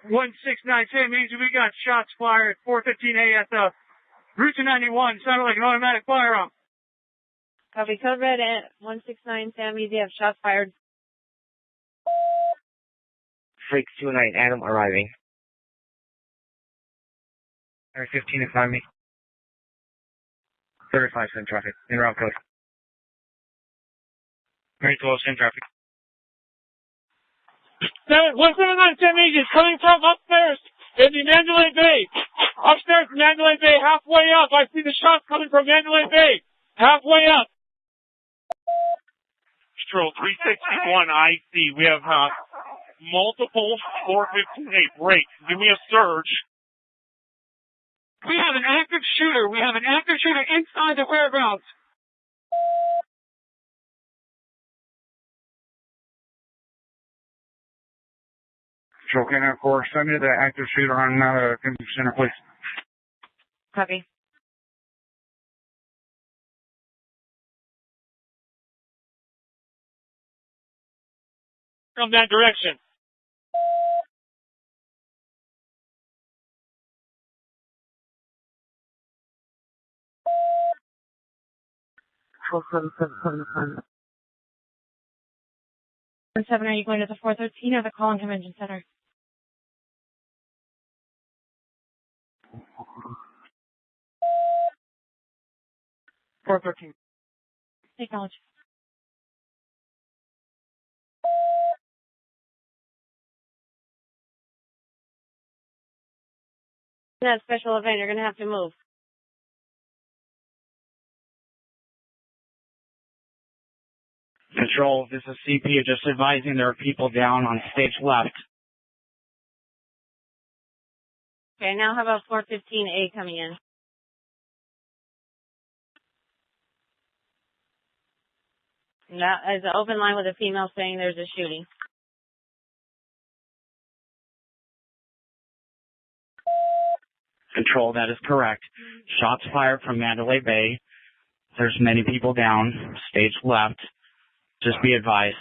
169 San Easy, we got shots fired 4:15 at the Route 291. Sounded like an automatic firearm. Copy. Code red at 169 Sam Easy. Have shots fired. Freaks 29 Adam arriving. 15 in front of me. 35 in traffic. In route code. Very close in traffic. 179 San Easy is coming from upstairs in the Mandalay Bay. Upstairs in Mandalay Bay, halfway up. I see the shots coming from Mandalay Bay. Halfway up. Control 361 IC. We have multiple 415A breaks. Give me a surge. We have an active shooter. We have an active shooter inside the whereabouts. Control Canada 4, send me the active shooter on Convention Center, please. Copy. From that direction. Seven, are you going to the 413 or the Collin Convention Center? .413. Acknowledge. That special event, you're going to have to move. Control, this is CP. Just advising there are people down on stage left. Okay, now how about 415A coming in? That is an open line with a female saying there's a shooting. Control, that is correct. Shots fired from Mandalay Bay. There's many people down, stage left. Just be advised.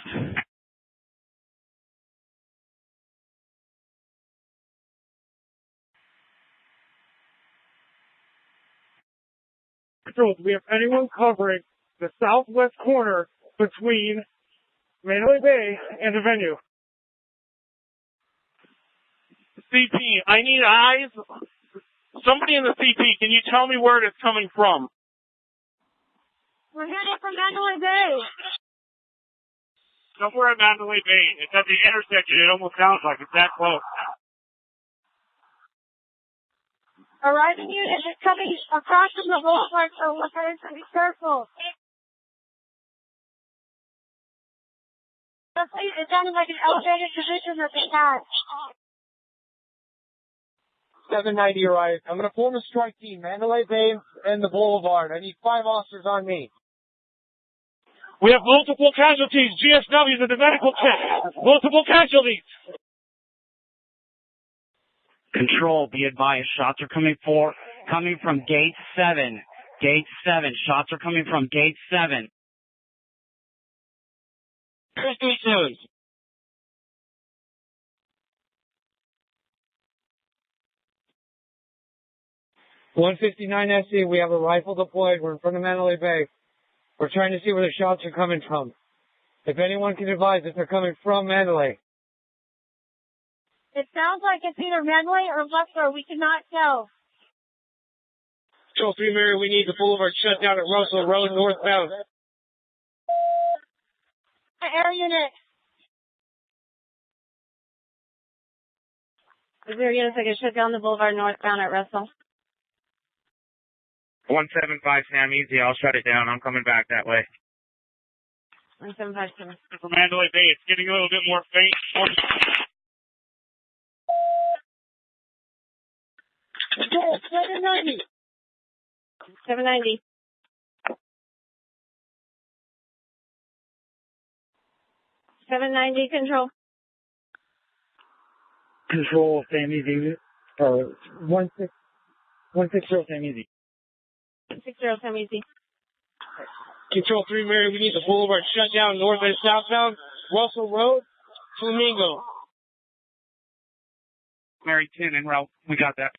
Control, do we have anyone covering the southwest corner between Mandalay Bay and the venue? CP, I need eyes. Somebody in the CP, can you tell me where it's coming from? We're headed from Mandalay Bay. Somewhere at Mandalay Bay. It's at the intersection. It almost sounds like it's that close. Arriving unit is coming across from the boulevard, so we're going to be careful. It sounded like an elevated position of the cat. 790 arrived. I'm going to form a strike team, Mandalay Bay and the Boulevard. I need 5 officers on me. We have multiple casualties. GSW's at the medical tent. Multiple casualties. Control, be advised. Shots are coming from gate 7. Gate 7. Shots are coming from gate 7. 337. .159 SC, we have a rifle deployed. We're in front of Mandalay Bay. We're trying to see where the shots are coming from. If anyone can advise if they're coming from Mandalay. It sounds like it's either Mandalay or Luxor. We cannot tell. Control 3 Mary, we need the boulevard shut down at Russell Road northbound. Air unit. Is there units that can shut down the boulevard northbound at Russell? 175 Sam Easy. I'll shut it down. I'm coming back that way. 1757. From Mandalay Bay, it's getting a little bit more faint. 790. 790. Control. Control Sam Easy. 160 Sam Easy. 60 Sam Easy. Control 3 Mary, we need the boulevard shut down north and southbound. Russell Road, Flamingo. Mary 10 en route. We got that.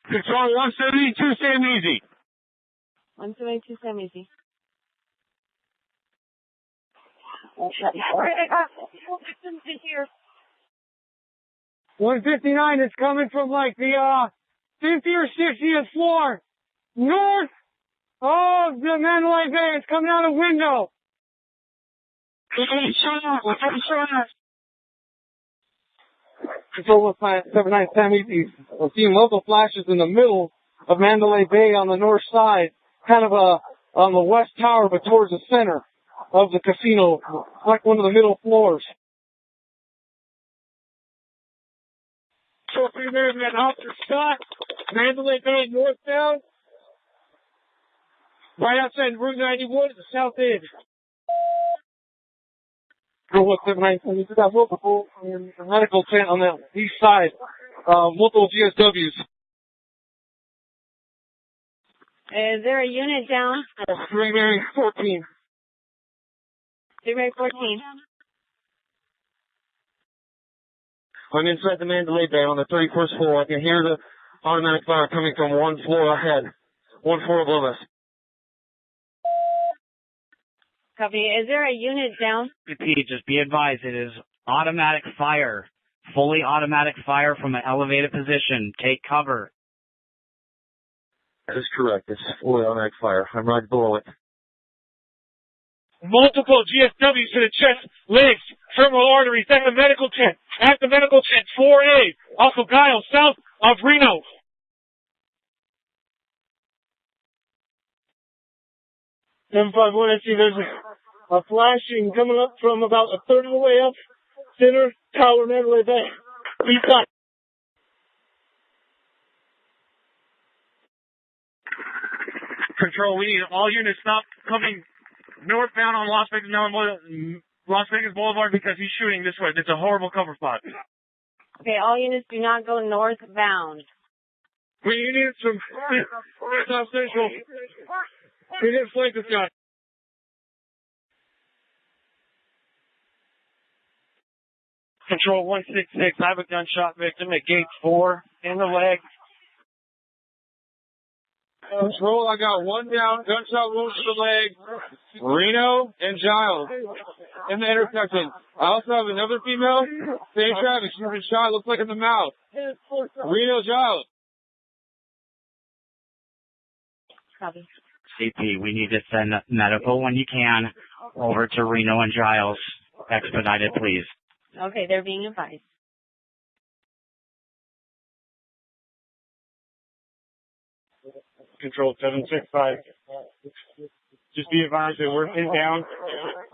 Control 172, Sam Easy. 172, Sam Easy. 159 is coming from like the 50th or 60th floor north of the Mandalay Bay. It's coming out a window. Control 179 Sam Easy. We're seeing local flashes in the middle of Mandalay Bay on the north side, kind of on the west tower, but towards the center of the casino, like one of the middle floors. So there's an officer shot, Mandalay Bay northbound, right outside Route 91 at the south end. Control 179, we got multiple medical tent on the east side, multiple GSWs. Is there a unit down? 3 Mary 14. 3 Mary 14. I'm inside the Mandalay Bay on the 31st floor. I can hear the automatic fire coming from one floor ahead, one floor above us. Copy. Is there a unit down? Repeat, just be advised, it is automatic fire, fully automatic fire from an elevated position. Take cover. That is correct. It's fully automatic fire. I'm right below it. Multiple GSWs to the chest, legs, femoral arteries, at the medical tent. At the medical tent, 4A, off of Guile, south of Reno. M51, I see there's a flashing coming up from about a third of the way up, center tower, Mandalay Bay. East side. Control, we need all units stop coming northbound on Las Vegas Boulevard because he's shooting this way. It's a horrible cover spot. Okay, all units do not go northbound. We need some South Central. We need to flank this guy. Control 166, I have a gunshot victim at gate 4 in the leg. Control, I got one down, gunshot wounds to the leg, Reno and Giles in the intersection. I also have another female, same traffic, she's been shot, looks like in the mouth. Reno, Giles. Copy. CP, we need to send medical when you can over to Reno and Giles. Expedited, please. Okay, they're being advised. Control 765. Just be advised that we're pinned down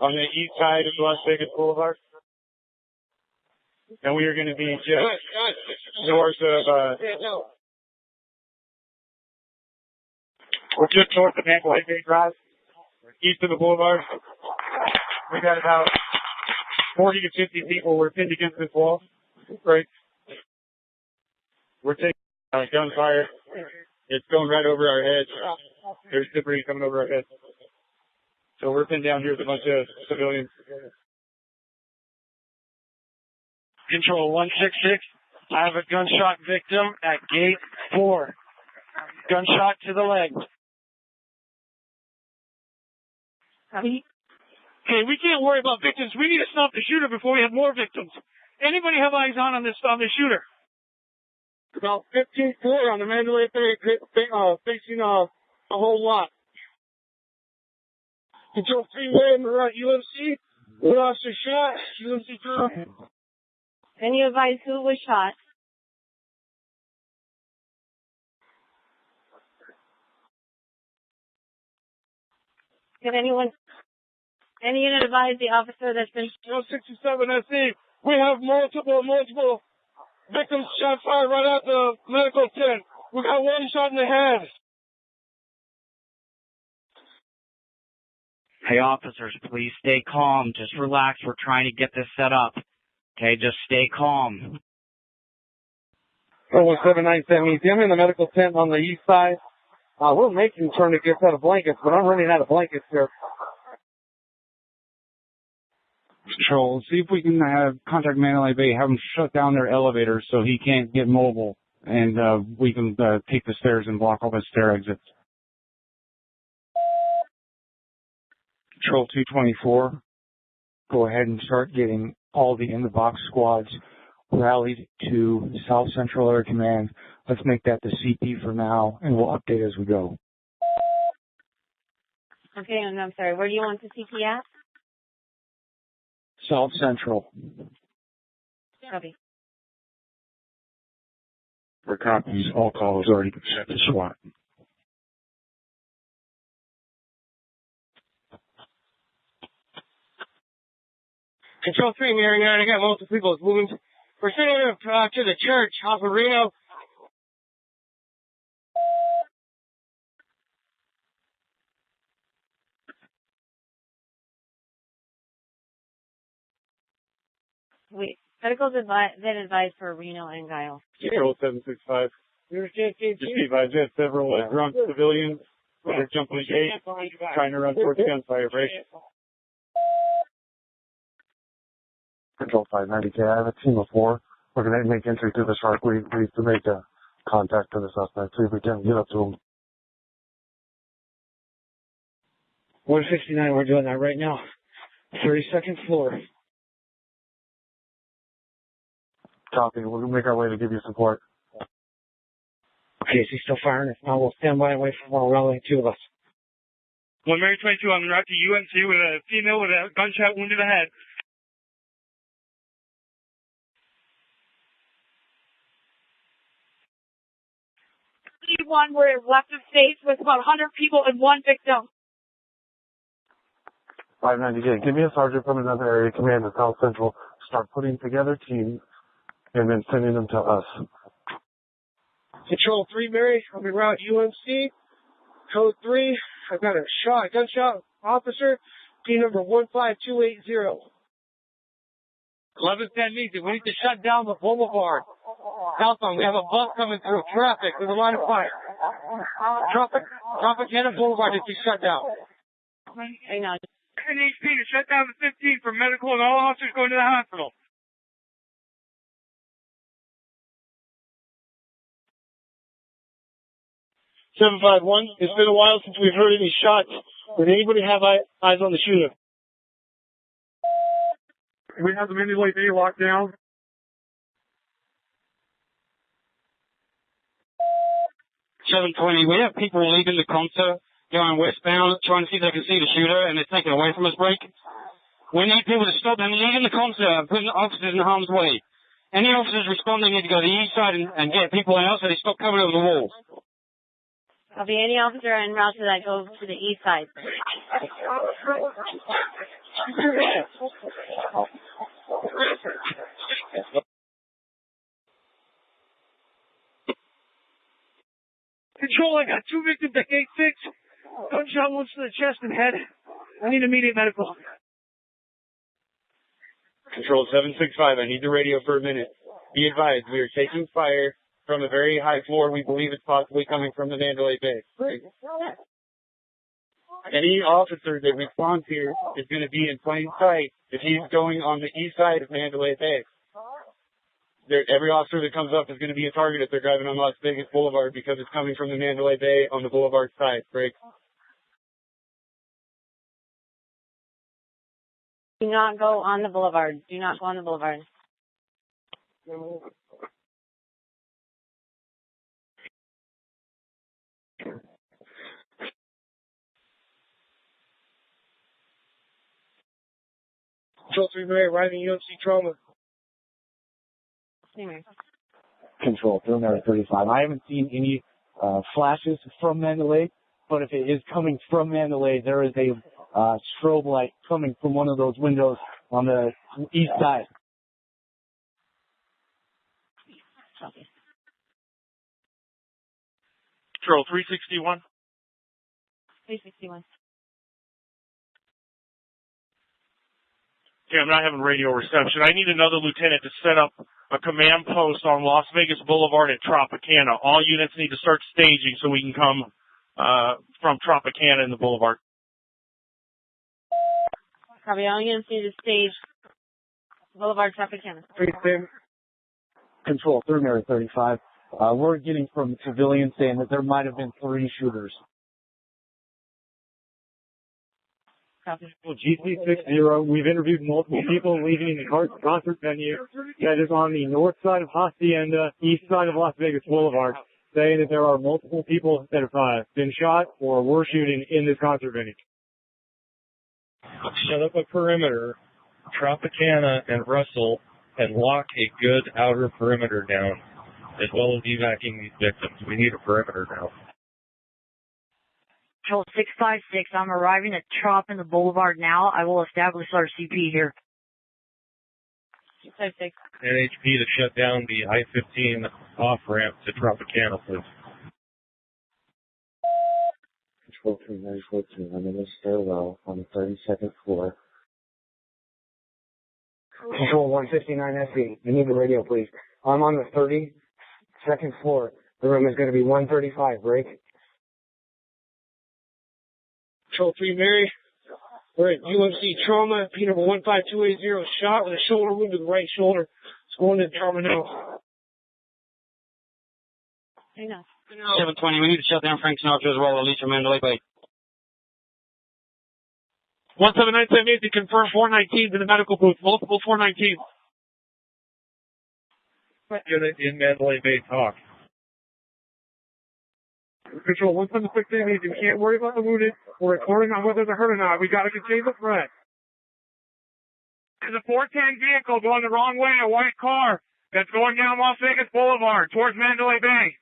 on the east side of Las Vegas Boulevard. And we are going to be just north of, we're just north of Mandalay Bay Drive, east of the boulevard. We got about 40 to 50 people. We're pinned against this wall. Right. We're taking gunfire. It's going right over our heads. There's debris coming over our heads. So we're pinned down here with a bunch of civilians. Control 166. I have a gunshot victim at gate 4. Gunshot to the leg. Copy. Okay, we can't worry about victims. We need to stop the shooter before we have more victims. Anybody have eyes on this shooter? About 15 floor on the Mandalay Bay, facing a whole lot. Control 3-way on the right, UMC. One officer shot, UMC drill. Can you advise who was shot? Can any unit advise the officer that's been... 167 SE. We have multiple victims shot fired right at the medical tent. We got one shot in the head. Hey, officers, please stay calm. Just relax. We're trying to get this set up. Okay, just stay calm. 179 Easy. I'm in the medical tent on the east side. We're making turn to get out of blankets, but I'm running out of blankets here. Control, see if we can contact Mandalay Bay, have them shut down their elevators so he can't get mobile, and we can take the stairs and block all the stair exits. Control 224, go ahead and start getting all the in-the-box squads rallied to South Central Air Command. Let's make that the CP for now, and we'll update as we go. Okay, and I'm sorry, where do you want the CP at? South Central. Copy. For copies, all calls already been sent to SWAT. Control 3, Mary 9, I got multiple people moving. We're sending them to the church off of Reno. Wait, medical's been advised for Reno and Guile. Control 765. Just be advised, we have several drunk civilians that are jumping the gate, trying to run towards gunfire break. Control 590K, I have a team of 4. We're going to make entry through the shark. We need to make a contact to the suspect, see if we can get up to him. 169, we're doing that right now. 32nd floor. Copy, we'll make our way to give you support. Okay, is he still firing? If not, we'll stand by and wait for more rallying, 2 of us. 1 Mary 22, I'm en route to UNC with a female with a gunshot wound to the head. One where it left of stage with about 100 people and 1 victim. 590K, give me a sergeant from another area command at South Central. Start putting together teams and then sending them to us. Control 3, Mary, I'm en route UNC. Code 3, I've got a gunshot officer, team number 15280. 1110 needs it. We need to shut down the boulevard. Southbound, we have a bus coming through. Traffic, there's a line of fire. Tropicana Boulevard needs to be shut down. Hang on. NHP to shut down the 15 for medical and all officers going to the hospital. Seven five one. It's been a while since we've heard any shots. Does anybody have eyes on the shooter? We have the Mandalay Bay locked down. 720. We have people leaving the concert, going westbound, trying to see if they can see the shooter, and they're taking away from us break. We need people to stop them leaving the concert, putting officers in harm's way. Any officers responding need to go to the east side and get people out so they stop coming over the walls. I'll be any officer en route to that go to the east side. Control, I got 2 victims at gate 6. Gunshot wounds to the chest and head. I need immediate medical. Control 765, I need the radio for a minute. Be advised, we are taking fire from a very high floor. We believe it's possibly coming from the Mandalay Bay. Any officer that responds here is going to be in plain sight if he's going on the east side of Mandalay Bay. Every officer that comes up is going to be a target if they're driving on Las Vegas Boulevard because it's coming from the Mandalay Bay on the Boulevard side. Break. Do not go on the boulevard. Do not go on the boulevard. Control 3, Mary, arriving UNC trauma. Control, Maryland 35. I haven't seen any flashes from Mandalay, but if it is coming from Mandalay, there is a strobe light coming from one of those windows on the east side. Control 361. 361. Okay, I'm not having radio reception. I need another lieutenant to set up a command post on Las Vegas Boulevard at Tropicana. All units need to start staging so we can come from Tropicana in the Boulevard. Probably all units need to stage Boulevard, Tropicana. Control, 335. We're getting from civilians saying that there might have been 3 shooters. GC60, we've interviewed multiple people leaving the concert venue that is on the north side of Hacienda, east side of Las Vegas Boulevard, saying that there are multiple people that have been shot or were shooting in this concert venue. Set up a perimeter, Tropicana and Russell, and lock a good outer perimeter down, as well as evacuating these victims. We need a perimeter now. Control 656, I'm arriving at Trop in the Boulevard now. I will establish our CP here. 656. NHP to shut down the I-15 off-ramp to Tropicana, please. Control 3942, I'm in the stairwell on the 32nd floor. Control 159 SE, I need the radio, please. I'm on the 32nd floor. The room is going to be 135, break. Control 3 Mary, we're at UMC Trauma, P number 15280, shot with a shoulder wound to the right shoulder. It's going to trauma now. 720, we need to shut down Frank Sinatra as well, Alicia Mandalay Bay. 17978 to confirm 419 to the medical booth, multiple 419. Unit in Mandalay Bay, talk. Control 176 you can't worry about the wounded. We're reporting on whether they're hurt or not. We got to contain the threat. There's a 410 vehicle going the wrong way, a white car that's going down Las Vegas Boulevard towards Mandalay Bay.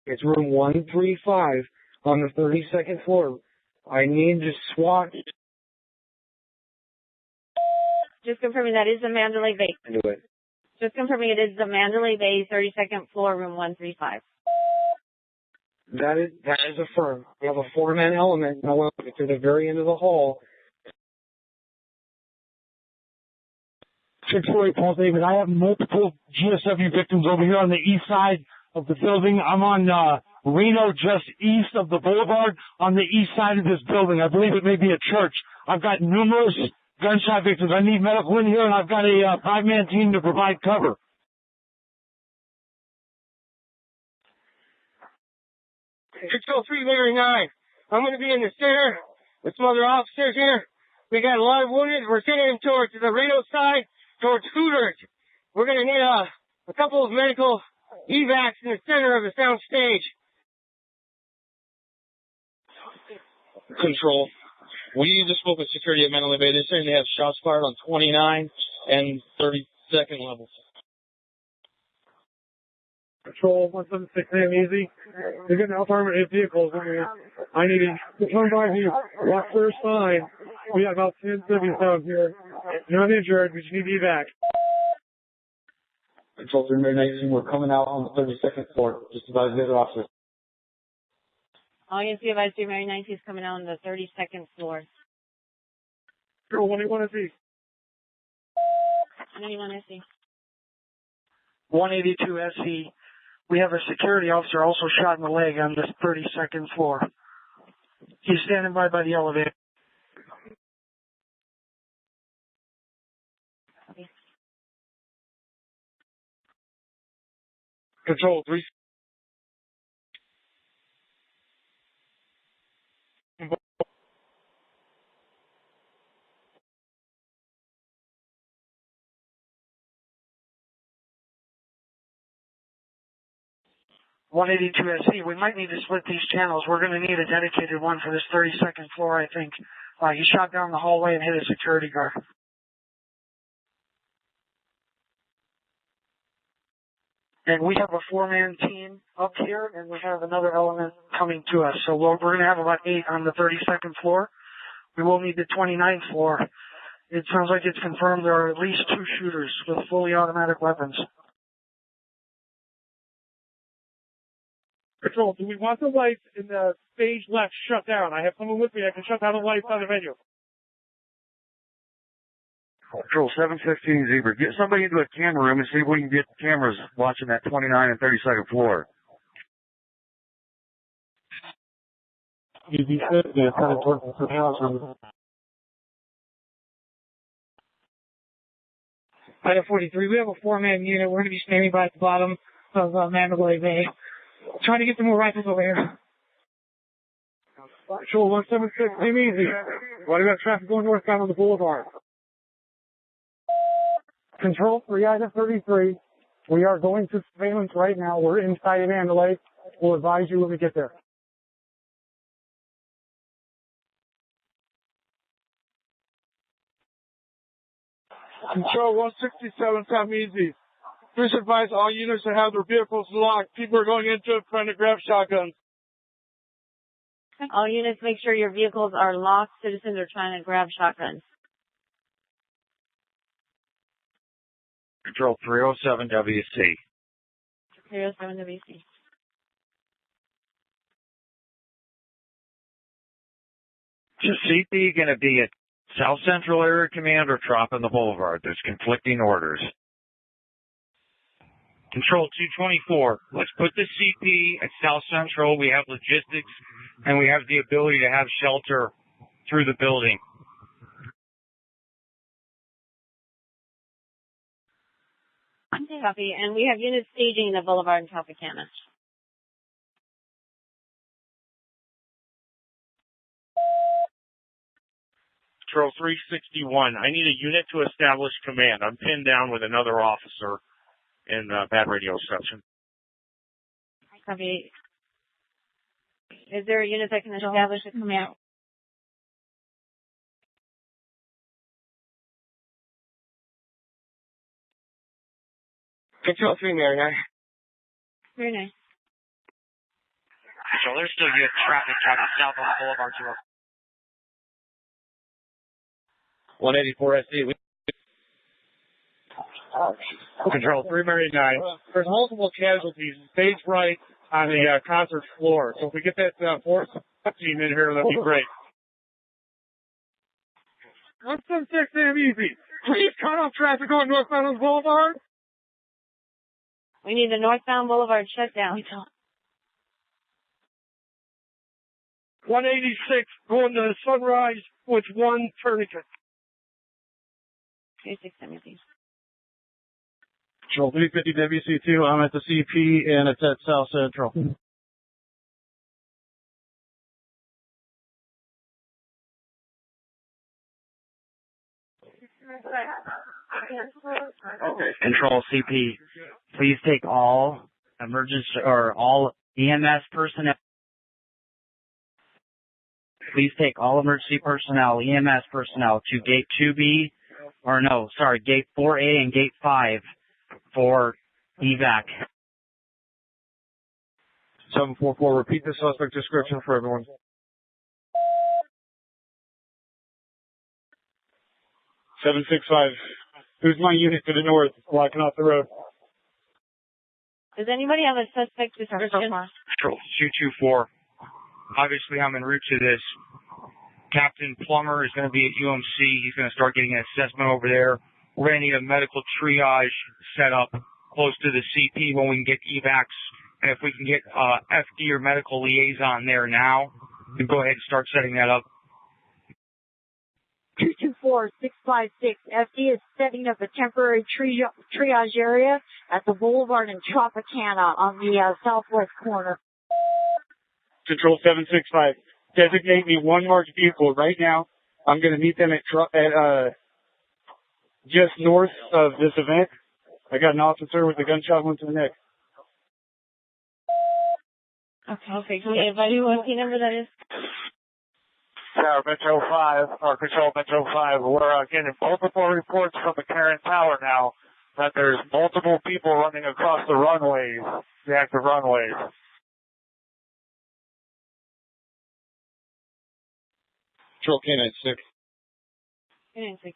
It's room 135 on the 32nd floor. I need to SWAT. Just confirming that is the Mandalay Bay. Do it. Just confirming it is the Mandalay Bay, 32nd floor, room 135. That is affirmed. We have a 4-man element. Now we're to the very end of the hall. 648 Paul David. I have multiple GSW victims over here on the east side of the building. I'm on Reno, just east of the boulevard, on the east side of this building. I believe it may be a church. I've got numerous gunshot victims. I need medical in here, and I've got a 5-man team to provide cover. Control 3 Mary 9. I'm going to be in the center with some other officers here. We got a lot of wounded. We're sending them towards the Reno side, towards Hooters. We're going to need a couple of medical evacs in the center of the sound stage. Control. We just spoke with security at Mandalay Bay. They're saying they have shots fired on 29 and 32nd levels. Control 176 easy. They're getting out-armored vehicles in here. I need to come by here. Watch their sign. We got about 10 civvies down here. You're not injured. We just need evac. Control 3 Mary 19, we're coming out on the 32nd floor. Just about the other officers. All you can see about 3 Mary 19 is coming out on the 32nd floor. Control 181 SE. 181 SE. 182 SE. We have a security officer also shot in the leg on the 32nd floor. He's standing by the elevator. Control 3. SE. We might need to split these channels. We're going to need a dedicated one for this 32nd floor, I think. He shot down the hallway and hit a security guard. And we have a 4-man team up here, and we have another element coming to us. So we're going to have about 8 on the 32nd floor. We will need the 29th floor. It sounds like it's confirmed there are at least 2 shooters with fully automatic weapons. Control, do we want the lights in the stage left shut down? I have someone with me that can shut down the lights on the venue. Control 715 Zebra. Get somebody into a camera room and see if we can get cameras watching that 29 and 32nd floor. Easy 6, and it's headed towards the surveillance room. Item 43, we have a 4-man unit. We're going to be standing by at the bottom of Mandalay Bay. Trying to get some more rifles over here. Patrol 176, aim easy. Why do we have traffic going northbound on the boulevard? Control 3, item 33. We are going to surveillance right now. We're inside of Mandalay. We'll advise you when we get there. Control 167, come easy. Please advise all units to have their vehicles locked. People are going into it trying to grab shotguns. All units, make sure your vehicles are locked. Citizens are trying to grab shotguns. Control 307 WC. 307 WC. Is CP going to be at South Central Area Command or Trop on the Boulevard? There's conflicting orders. Control 224, let's put the CP at South Central. We have logistics and we have the ability to have shelter through the building. Copy. And we have units staging the Boulevard in Tropicana. Control 361, I need a unit to establish command. I'm pinned down with another officer in bad radio reception. Copy. Is there a unit that can establish a command? Control 3, Marianne. Very nice. So there's still good traffic traffic south on Boulevard 184 SD. Control 399. There's multiple casualties stage right on the concert floor. So if we get that force team in here, that'd be great. 176 damn easy. Please cut off traffic on northbound on the Boulevard. We need the northbound Boulevard shut down. 186 going to Sunrise with one tourniquet. 2670. Control 350 WC2, I'm at the CP and it's at South Central. Okay. Control CP, please take all emergency or all EMS personnel. Please take all emergency personnel, EMS personnel to gate 2B, or no, sorry, gate 4A and gate 5 for evac. 744, repeat the suspect description for everyone. $765. Who's my unit to the north, blocking off the road? Does anybody have a suspect description? Control 224. Obviously, I'm en route to this. Captain Plummer is going to be at UMC. He's going to start getting an assessment over there. We're going to need a medical triage set up close to the CP when we can get evacs. And if we can get FD or medical liaison there now, we can go ahead and start setting that up. 224-656. FD is setting up a temporary triage area at the Boulevard in Tropicana on the southwest corner. Control 765. Designate me one marked vehicle right now. I'm going to meet them at just north of this event. I got an officer with a gunshot wound to the neck. Okay. Can you invite what number that is? Tower Metro 5, or Control Metro 5, we're getting multiple reports from the Karen Tower now that there's multiple people running across the runways, the active runways. Control K96. K96.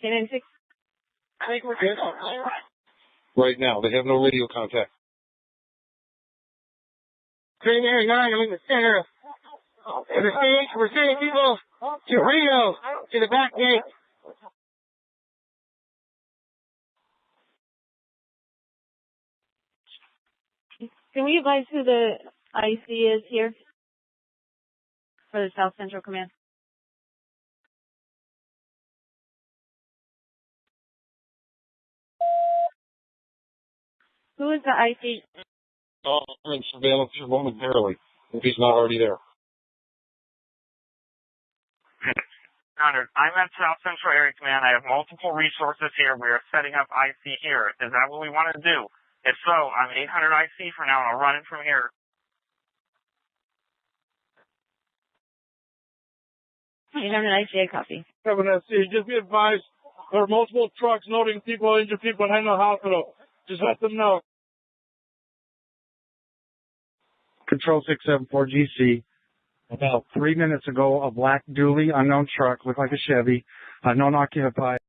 K96. I think we're good. Right now, they have no radio contact. Primary 9, I'm in the center. We're sending people to Rio, to the back gate. Can we advise who the IC is here for the South Central Command? Who is the IC? I'm in surveillance here momentarily, if he's not already there. Conrad, I'm at South Central Area Command. I have multiple resources here. We are setting up IC here. Is that what we want to do? If so, I'm 800 IC for now, and I'll run it from here. 800 IC, copy. 7 SC, just be advised, there are multiple trucks loading people, injured people in the hospital. Just let them know. Control 674 GC. About 3 minutes ago, a black dually unknown truck, looked like a Chevy, unknown occupied.